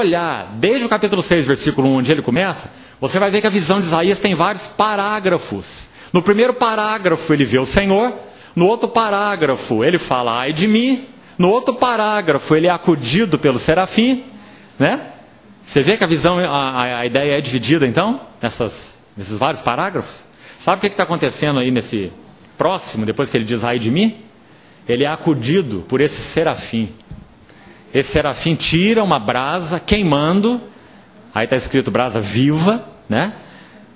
olhar desde o capítulo 6, versículo 1, onde ele começa, você vai ver que a visão de Isaías tem vários parágrafos. No primeiro parágrafo ele vê o Senhor, no outro parágrafo ele fala, ai de mim, no outro parágrafo ele é acudido pelo serafim, né? Você vê que a visão, a ideia é dividida então, nesses vários parágrafos? Sabe o que está acontecendo aí nesse próximo, depois que ele diz ai de mim? Ele é acudido por esse serafim. Esse serafim tira uma brasa queimando, aí está escrito brasa viva, né?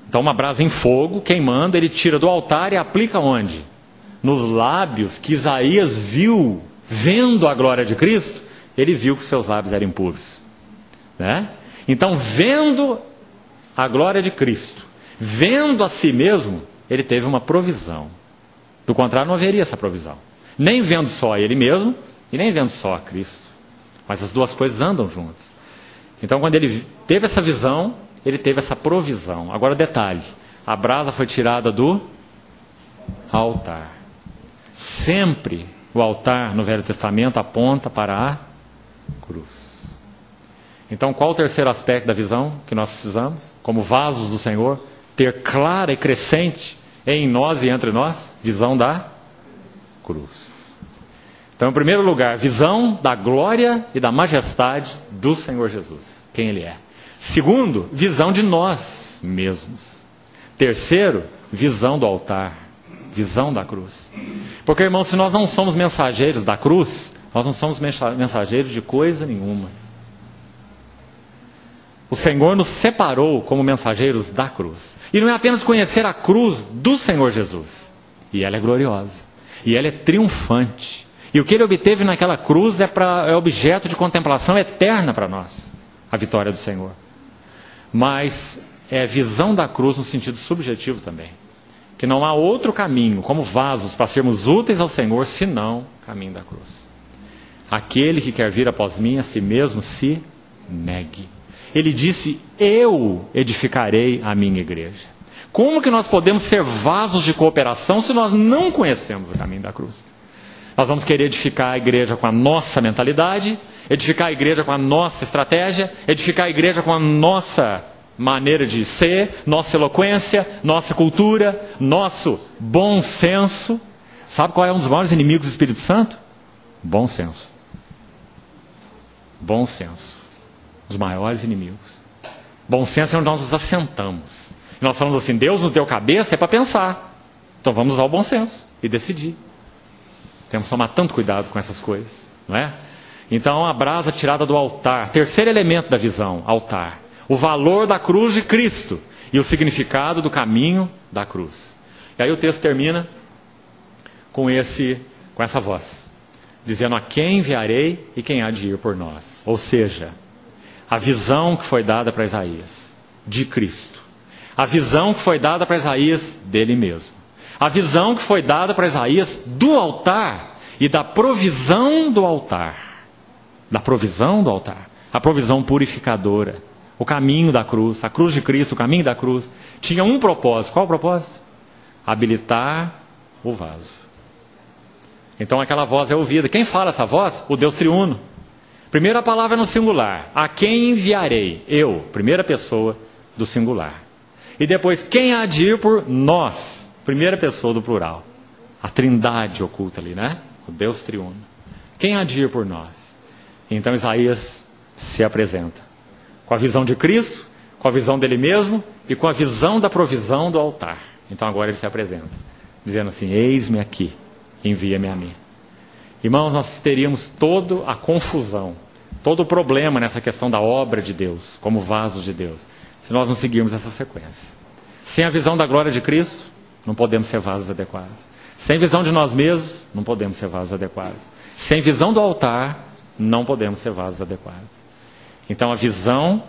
Então uma brasa em fogo, queimando, ele tira do altar e aplica onde? Nos lábios que Isaías viu, vendo a glória de Cristo, ele viu que seus lábios eram impuros, né? Então, vendo a glória de Cristo, vendo a si mesmo, ele teve uma provisão. Do contrário, não haveria essa provisão. Nem vendo só a ele mesmo, e nem vendo só a Cristo. Mas as duas coisas andam juntas. Então, quando ele teve essa visão, ele teve essa provisão. Agora, detalhe: a brasa foi tirada do altar. Sempre o altar no Velho Testamento aponta para a cruz. Então, qual o terceiro aspecto da visão que nós precisamos? Como vasos do Senhor, ter clara e crescente em nós e entre nós, visão da cruz. Então, em primeiro lugar, visão da glória e da majestade do Senhor Jesus, quem Ele é. Segundo, visão de nós mesmos. Terceiro, visão do altar, visão da cruz. Porque, irmãos, se nós não somos mensageiros da cruz, nós não somos mensageiros de coisa nenhuma. O Senhor nos separou como mensageiros da cruz. E não é apenas conhecer a cruz do Senhor Jesus. E ela é gloriosa. E ela é triunfante. E o que Ele obteve naquela cruz é objeto de contemplação eterna para nós. A vitória do Senhor. Mas é visão da cruz no sentido subjetivo também. Que não há outro caminho, como vasos, para sermos úteis ao Senhor, senão o caminho da cruz. Aquele que quer vir após mim, a si mesmo se negue. Ele disse, eu edificarei a minha igreja. Como que nós podemos ser vasos de cooperação se nós não conhecemos o caminho da cruz? Nós vamos querer edificar a igreja com a nossa mentalidade, edificar a igreja com a nossa estratégia, edificar a igreja com a nossa maneira de ser, nossa eloquência, nossa cultura, nosso bom senso. Sabe qual é um dos maiores inimigos do Espírito Santo? Bom senso. Bom senso. Os maiores inimigos. Bom senso é onde nós nos assentamos. E nós falamos assim, Deus nos deu cabeça, é para pensar. Então vamos usar o bom senso e decidir. Temos que tomar tanto cuidado com essas coisas, não é? Então a brasa tirada do altar. Terceiro elemento da visão, altar. O valor da cruz de Cristo e o significado do caminho da cruz. E aí o texto termina com essa voz. Dizendo, a quem enviarei e quem há de ir por nós. Ou seja, a visão que foi dada para Isaías, de Cristo. A visão que foi dada para Isaías, dele mesmo. A visão que foi dada para Isaías, do altar e da provisão do altar. Da provisão do altar. A provisão purificadora. O caminho da cruz, a cruz de Cristo, o caminho da cruz. Tinha um propósito. Qual o propósito? Habilitar o vaso. Então aquela voz é ouvida. Quem fala essa voz? O Deus triuno. Primeira palavra no singular. A quem enviarei? Eu. Primeira pessoa do singular. E depois, quem há de ir por nós? Primeira pessoa do plural. A trindade oculta ali, né? O Deus triuno. Quem há de ir por nós? Então Isaías se apresenta. Com a visão de Cristo, com a visão dele mesmo e com a visão da provisão do altar. Então agora ele se apresenta. Dizendo assim, eis-me aqui, envia-me a mim. Irmãos, nós teríamos toda a confusão, todo o problema nessa questão da obra de Deus, como vasos de Deus, se nós não seguirmos essa sequência. Sem a visão da glória de Cristo, não podemos ser vasos adequados. Sem visão de nós mesmos, não podemos ser vasos adequados. Sem visão do altar, não podemos ser vasos adequados. Então a visão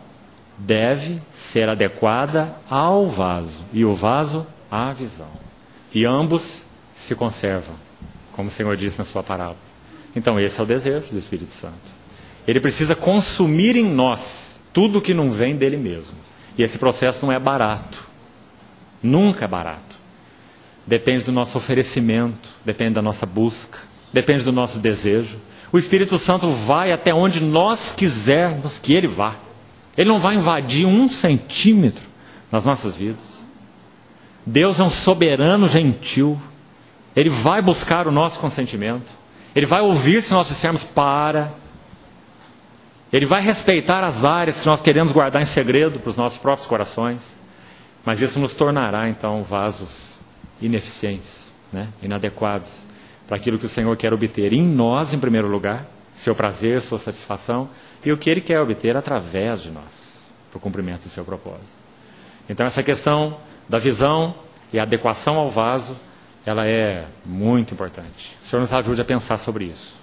deve ser adequada ao vaso, e o vaso à visão. E ambos se conservam, como o Senhor disse na sua parábola. Então esse é o desejo do Espírito Santo. Ele precisa consumir em nós tudo que não vem dele mesmo. E esse processo não é barato. Nunca é barato. Depende do nosso oferecimento, depende da nossa busca, depende do nosso desejo. O Espírito Santo vai até onde nós quisermos que Ele vá. Ele não vai invadir 1 centímetro nas nossas vidas. Deus é um soberano gentil. Ele vai buscar o nosso consentimento. Ele vai ouvir se nós dissermos para. Ele vai respeitar as áreas que nós queremos guardar em segredo para os nossos próprios corações. Mas isso nos tornará, então, vasos ineficientes, inadequados para aquilo que o Senhor quer obter em nós, em primeiro lugar, seu prazer, sua satisfação, e o que Ele quer obter através de nós, para o cumprimento do seu propósito. Então, essa questão da visão e a adequação ao vaso, ela é muito importante. O Senhor nos ajude a pensar sobre isso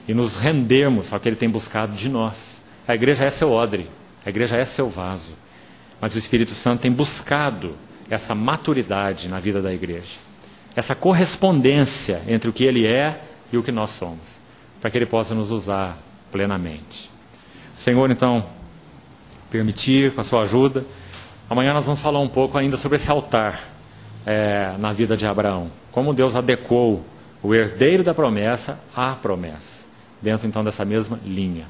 e nos rendermos ao que Ele tem buscado de nós. A igreja é seu odre, a igreja é seu vaso, mas o Espírito Santo tem buscado essa maturidade na vida da igreja, essa correspondência entre o que Ele é e o que nós somos, para que Ele possa nos usar plenamente. Senhor, então, permitir, com a sua ajuda, amanhã nós vamos falar um pouco ainda sobre esse altar na vida de Abraão, como Deus adequou o herdeiro da promessa à promessa, dentro então dessa mesma linha.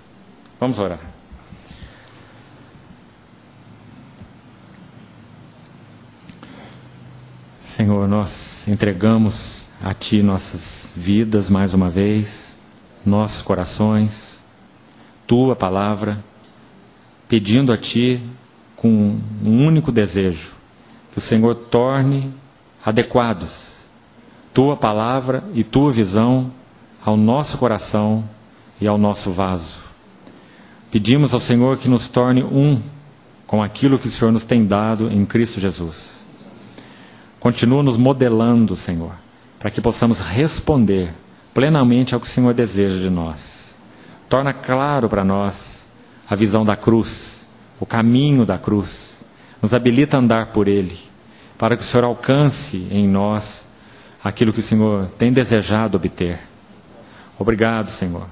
Vamos orar. Senhor, nós entregamos a Ti nossas vidas mais uma vez, nossos corações, Tua palavra, pedindo a Ti com um único desejo, que o Senhor torne adequados Tua palavra e Tua visão ao nosso coração e ao nosso vaso. Pedimos ao Senhor que nos torne um com aquilo que o Senhor nos tem dado em Cristo Jesus. Continua nos modelando, Senhor, para que possamos responder plenamente ao que o Senhor deseja de nós. Torna claro para nós a visão da cruz, o caminho da cruz. Nos habilita a andar por Ele, para que o Senhor alcance em nós aquilo que o Senhor tem desejado obter. Obrigado, Senhor,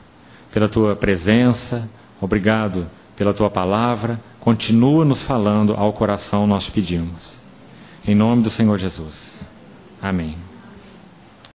pela Tua presença, obrigado pela Tua palavra. Continua nos falando ao coração, nós pedimos. Em nome do Senhor Jesus. Amém.